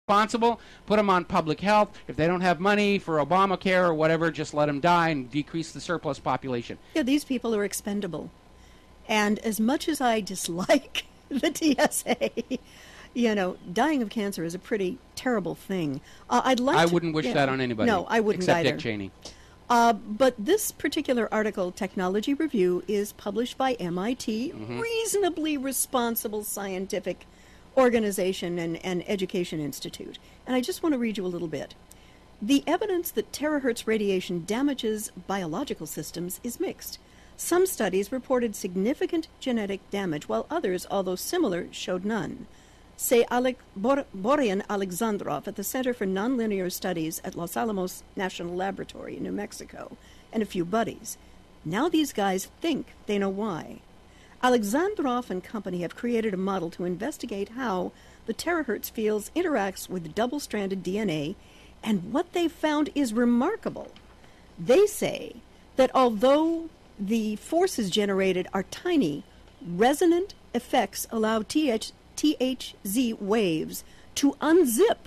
responsible, put them on public health. If they don't have money for Obamacare or whatever, just let them die and decrease the surplus population. Yeah, these people are expendable. And as much as I dislike the TSA, dying of cancer is a pretty terrible thing. I wouldn't wish that on anybody. No, I wouldn't except either. Dick Cheney. But this particular article, Technology Review, is published by MIT, reasonably responsible scientific organization and education institute. And I just want to read you a little bit. The evidence that terahertz radiation damages biological systems is mixed. Some studies reported significant genetic damage, while others, although similar, showed none. Say Boris Alexandrov at the Center for Nonlinear Studies at Los Alamos National Laboratory in New Mexico, and a few buddies. Now these guys think they know why. Alexandrov and company have created a model to investigate how the terahertz field interacts with double-stranded DNA, and what they found is remarkable. They say that although the forces generated are tiny, resonant effects allow THZ waves to unzip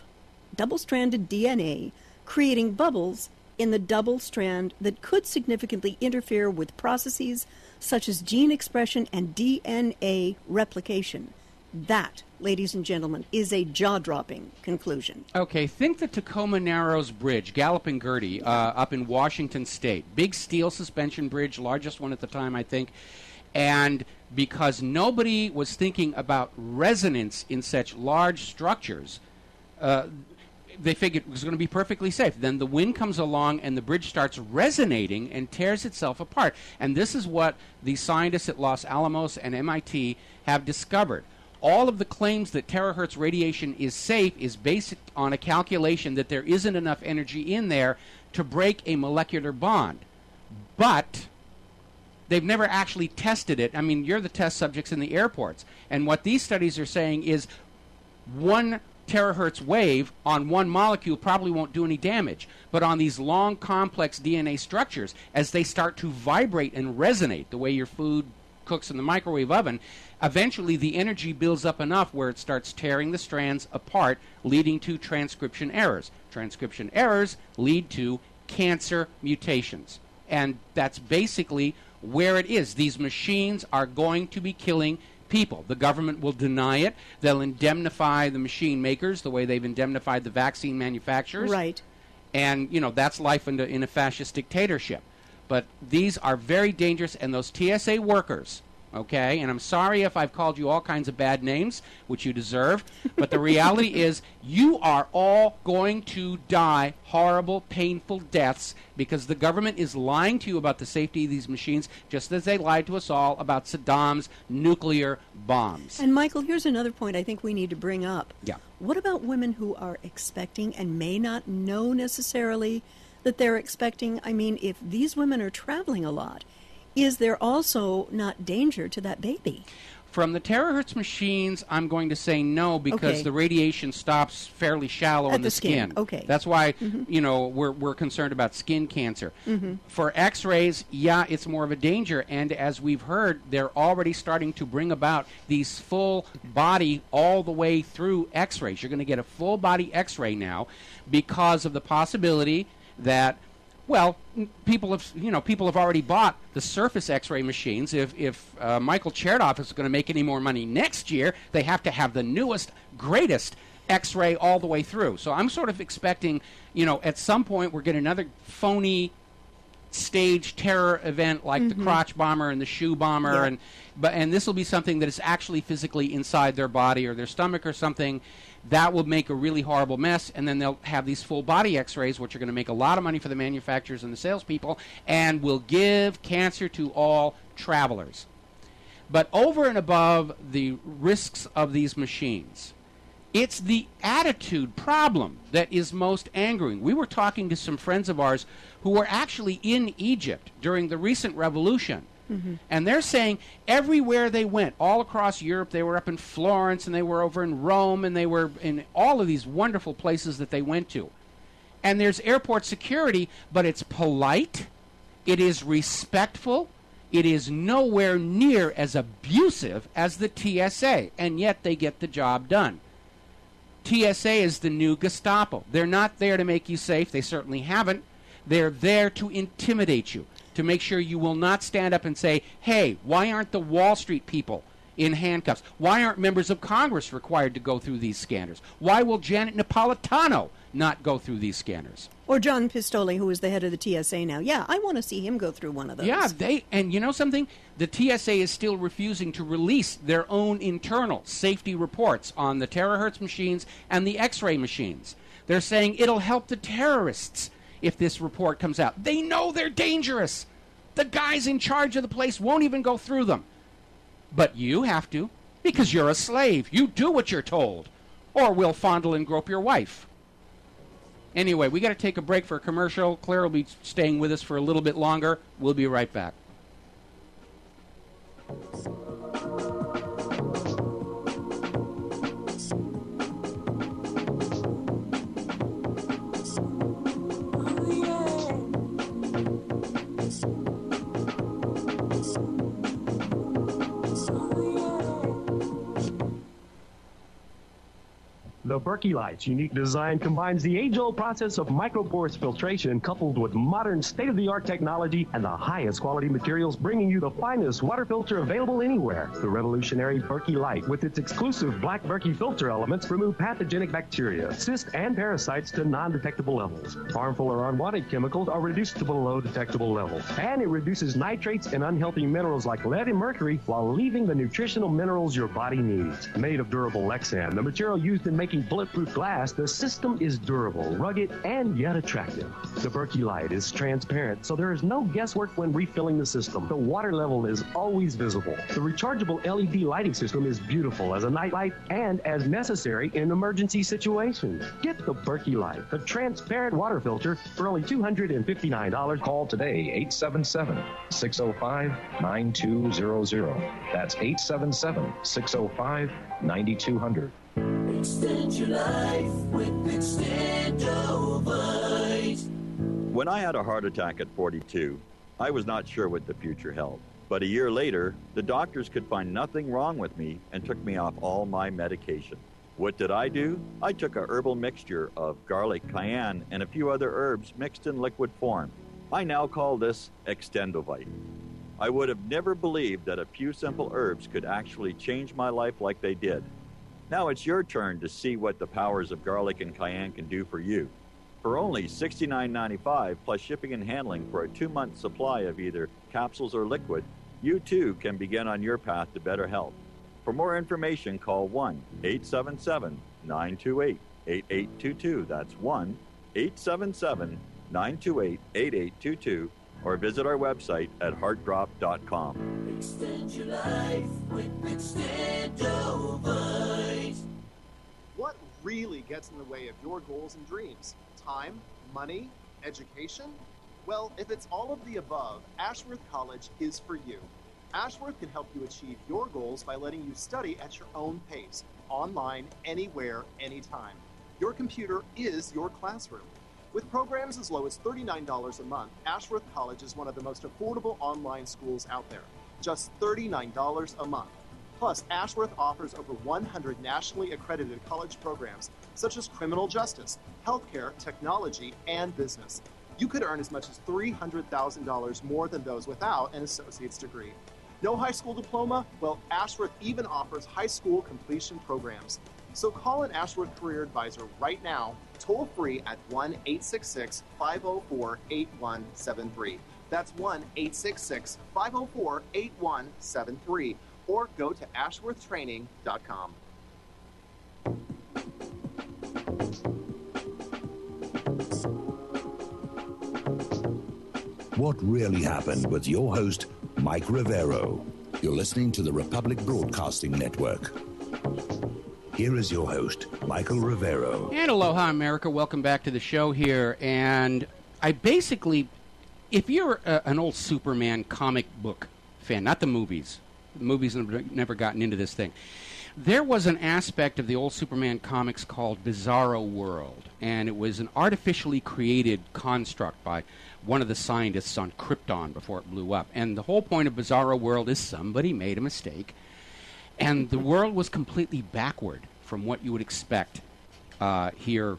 double-stranded DNA, creating bubbles in the double strand that could significantly interfere with processes such as gene expression and DNA replication. That, ladies and gentlemen, is a jaw-dropping conclusion. Okay, think the Tacoma Narrows Bridge, Galloping Gertie, up in Washington State. Big steel suspension bridge, largest one at the time, I think. And because nobody was thinking about resonance in such large structures, they figured it was going to be perfectly safe. Then the wind comes along and the bridge starts resonating and tears itself apart. And this is what the scientists at Los Alamos and MIT have discovered. All of the claims that terahertz radiation is safe is based on a calculation that there isn't enough energy in there to break a molecular bond. But they've never actually tested it. I mean, you're the test subjects in the airports. And what these studies are saying is 1 terahertz wave on one molecule probably won't do any damage. But on these long, complex DNA structures, as they start to vibrate and resonate, the way your food cooks in the microwave oven, eventually the energy builds up enough where it starts tearing the strands apart, leading to transcription errors. Transcription errors lead to cancer mutations. And that's basically where it is. These machines are going to be killing people. The government will deny it. They'll indemnify the machine makers the way they've indemnified the vaccine manufacturers. Right. And, that's life in a fascist dictatorship. But these are very dangerous, and those TSA workers, okay, and I'm sorry if I've called you all kinds of bad names, which you deserve, but the reality is you are all going to die horrible, painful deaths because the government is lying to you about the safety of these machines, just as they lied to us all about Saddam's nuclear bombs. And, Michael, here's another point I think we need to bring up. Yeah. What about women who are expecting and may not know necessarily that they're expecting? I mean, if these women are traveling a lot, is there also not danger to that baby? From the terahertz machines, I'm going to say no, because the radiation stops fairly shallow in the skin. Okay. That's why, we're concerned about skin cancer. For X-rays, yeah, it's more of a danger. And as we've heard, they're already starting to bring about these full body all the way through X-rays. You're going to get a full body X-ray now because of the possibility that, well, people have already bought the surface X-ray machines. If Michael Chertoff is going to make any more money next year, they have to have the newest, greatest X-ray all the way through. So I'm sort of expecting, at some point we're getting another phony stage terror event like the crotch bomber and the shoe bomber, and this will be something that is actually physically inside their body or their stomach or something. That will make a really horrible mess, and then they'll have these full-body X-rays, which are going to make a lot of money for the manufacturers and the salespeople, and will give cancer to all travelers. But over and above the risks of these machines, it's the attitude problem that is most angering. We were talking to some friends of ours who were actually in Egypt during the recent revolution. And they're saying everywhere they went, all across Europe, they were up in Florence, and they were over in Rome, and they were in all of these wonderful places that they went to. And there's airport security, but it's polite, it is respectful, it is nowhere near as abusive as the TSA, and yet they get the job done. TSA is the new Gestapo. They're not there to make you safe. They certainly haven't. They're there to intimidate you, to make sure you will not stand up and say, hey, why aren't the Wall Street people in handcuffs? Why aren't members of Congress required to go through these scanners? Why will Janet Napolitano not go through these scanners? Or John Pistole, who is the head of the TSA now. Yeah, I want to see him go through one of those. Yeah, and you know something? The TSA is still refusing to release their own internal safety reports on the terahertz machines and the X-ray machines. They're saying it'll help the terrorists if this report comes out. They know they're dangerous. The guys in charge of the place won't even go through them. But you have to, because you're a slave. You do what you're told, or we'll fondle and grope your wife. Anyway, we got to take a break for a commercial. Claire will be staying with us for a little bit longer. We'll be right back. The Berkey Light's unique design combines the age-old process of microporous filtration coupled with modern state-of-the-art technology and the highest quality materials, bringing you the finest water filter available anywhere. The revolutionary Berkey Light, with its exclusive black Berkey filter elements, remove pathogenic bacteria, cysts, and parasites to non-detectable levels. Harmful or unwanted chemicals are reduced to below detectable levels. And it reduces nitrates and unhealthy minerals like lead and mercury while leaving the nutritional minerals your body needs. Made of durable Lexan, the material used in making bulletproof glass, the system is durable, rugged, and yet attractive. The Berkey Light is transparent, so there is no guesswork when refilling the system. The water level is always visible. The rechargeable LED lighting system is beautiful as a nightlight and as necessary in emergency situations. Get the Berkey Light, the transparent water filter, for only $259. Call today, 877-605-9200. That's 877-605-9200. Extend your life with Extendovite. When I had a heart attack at 42, I was not sure what the future held. But a year later, the doctors could find nothing wrong with me and took me off all my medication. What did I do? I took a herbal mixture of garlic, cayenne, and a few other herbs mixed in liquid form. I now call this Extendovite. I would have never believed that a few simple herbs could actually change my life like they did. Now it's your turn to see what the powers of garlic and cayenne can do for you. For only $69.95 plus shipping and handling for a 2-month supply of either capsules or liquid, you too can begin on your path to better health. For more information, call 1-877-928-8822. That's 1-877-928-8822. Or visit our website at heartdrop.com. Extend your life with Extendovite. What really gets in the way of your goals and dreams? Time, money, education? Well, if it's all of the above, Ashworth College is for you. Ashworth can help you achieve your goals by letting you study at your own pace, online, anywhere, anytime. Your computer is your classroom. With programs as low as $39 a month, Ashworth College is one of the most affordable online schools out there. Just $39 a month. Plus, Ashworth offers over 100 nationally accredited college programs, such as criminal justice, healthcare, technology, and business. You could earn as much as $300,000 more than those without an associate's degree. No high school diploma? Well, Ashworth even offers high school completion programs. So call an Ashworth Career Advisor right now, toll free at 1-866-504-8173. That's 1-866-504-8173. Or go to ashworthtraining.com. What really happened with your host, Mike Rivero. You're listening to the Republic Broadcasting Network. Here is your host, Michael Rivero. And aloha, America. Welcome back to the show here. And I basically, if you're an old Superman comic book fan, not the movies have never gotten into this thing. There was an aspect of the old Superman comics called Bizarro World, and it was an artificially created construct by one of the scientists on Krypton before it blew up. And the whole point of Bizarro World is somebody made a mistake, and the world was completely backward from what you would expect here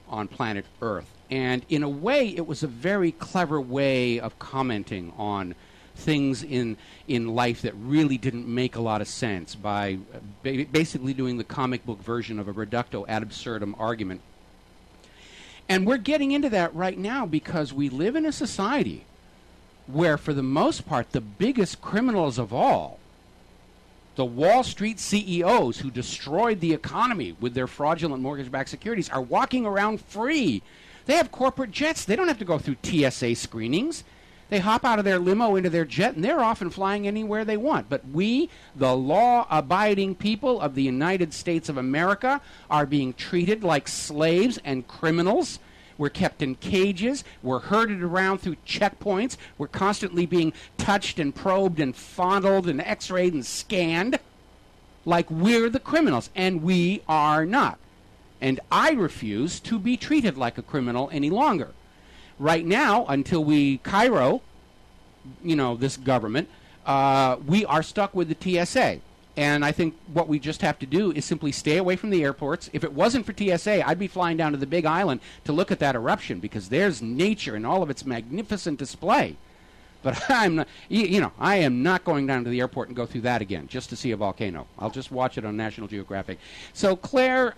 on planet Earth. And in a way, it was a very clever way of commenting on things in life that really didn't make a lot of sense by basically doing the comic book version of a reducto ad absurdum argument. And we're getting into that right now because we live in a society where, for the most part, the biggest criminals of all, the Wall Street CEOs who destroyed the economy with their fraudulent mortgage-backed securities, are walking around free. They have corporate jets. They don't have to go through TSA screenings. They hop out of their limo into their jet, and they're off and flying anywhere they want. But we, the law-abiding people of the United States of America, are being treated like slaves and criminals. We're kept in cages. We're herded around through checkpoints. We're constantly being touched and probed and fondled and x-rayed and scanned like we're the criminals, and we are not. And I refuse to be treated like a criminal any longer. Right now, until we Cairo, this government, we are stuck with the TSA. And I think what we just have to do is simply stay away from the airports. If it wasn't for TSA, I'd be flying down to the Big Island to look at that eruption, because there's nature in all of its magnificent display. But I'm not, I am not going down to the airport and go through that again just to see a volcano. I'll just watch it on National Geographic. So, Claire,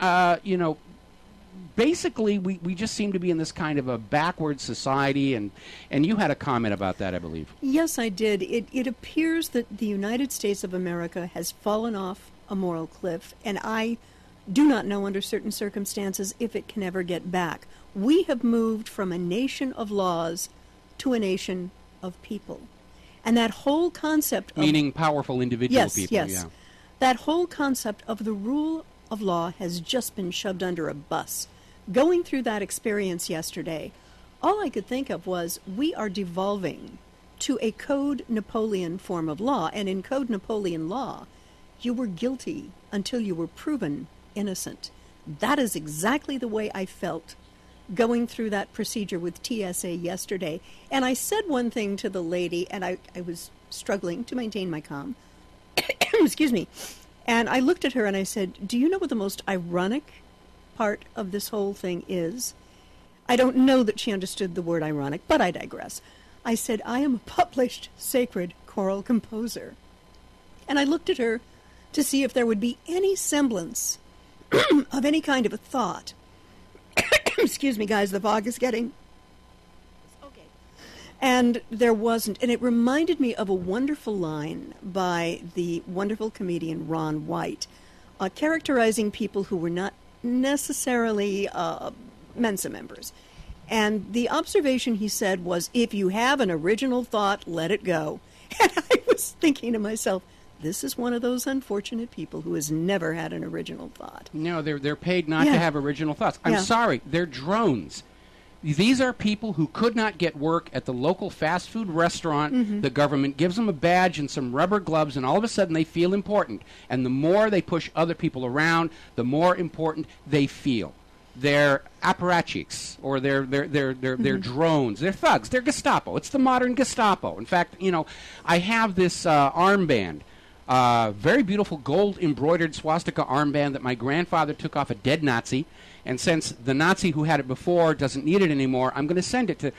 basically, we just seem to be in this kind of a backward society, and you had a comment about that, I believe. Yes, I did. It appears that the United States of America has fallen off a moral cliff, and I do not know under certain circumstances if it can ever get back. We have moved from a nation of laws to a nation of people. And that whole concept of... Meaning powerful individual people. Yes. Yeah. That whole concept of the rule of law has just been shoved under a bus. Going through that experience yesterday, all I could think of was we are devolving to a Code Napoleon form of law. And in Code Napoleon law, you were guilty until you were proven innocent. That is exactly the way I felt going through that procedure with TSA yesterday. And I said one thing to the lady, and I was struggling to maintain my calm. Excuse me. And I looked at her and I said, do you know what the most ironic part of this whole thing is? I don't know that she understood the word ironic, but I digress. I said, I am a published sacred choral composer. And I looked at her to see if there would be any semblance of any kind of a thought. Excuse me, guys, the fog is getting... Okay. And there wasn't. And it reminded me of a wonderful line by the wonderful comedian Ron White, characterizing people who were not necessarily Mensa members. And the observation he said was, if you have an original thought, let it go. And I was thinking to myself, this is one of those unfortunate people who has never had an original thought. No, they're paid not to have original thoughts. I'm sorry, they're drones. These are people who could not get work at the local fast food restaurant. Mm-hmm. The government gives them a badge and some rubber gloves, and all of a sudden they feel important. And the more they push other people around, the more important they feel. They're apparatchiks, or they're drones. They're thugs. They're Gestapo. It's the modern Gestapo. In fact, I have this armband. Very beautiful gold embroidered swastika armband that my grandfather took off a dead Nazi, and since the Nazi who had it before doesn't need it anymore, I'm going to send it to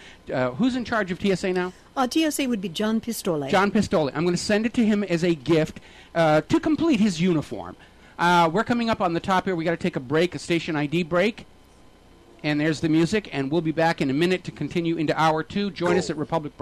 who's in charge of TSA now? TSA would be John Pistole. John Pistole. I'm going to send it to him as a gift to complete his uniform. We're coming up on the top here. We got to take a break, a station ID break. And there's the music, and we'll be back in a minute to continue into hour 2. Join us at Republic.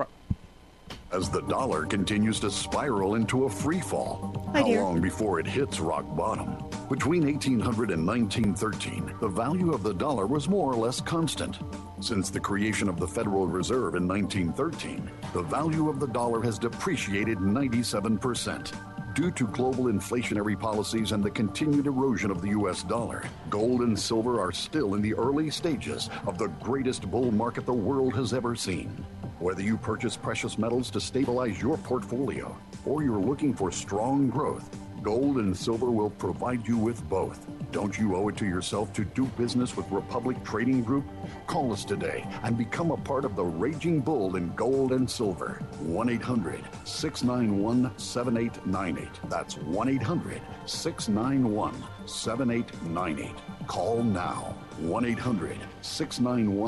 As the dollar continues to spiral into a free fall, how long before it hits rock bottom? Between 1800 and 1913, the value of the dollar was more or less constant. Since the creation of the Federal Reserve in 1913, the value of the dollar has depreciated 97%. Due to global inflationary policies and the continued erosion of the U.S. dollar, gold and silver are still in the early stages of the greatest bull market the world has ever seen. Whether you purchase precious metals to stabilize your portfolio or you're looking for strong growth, gold and silver will provide you with both. Don't you owe it to yourself to do business with Republic Trading Group? Call us today and become a part of the Raging Bull in gold and silver. 1-800-691-7898. That's 1-800-691-7898. Call now. 1-800-691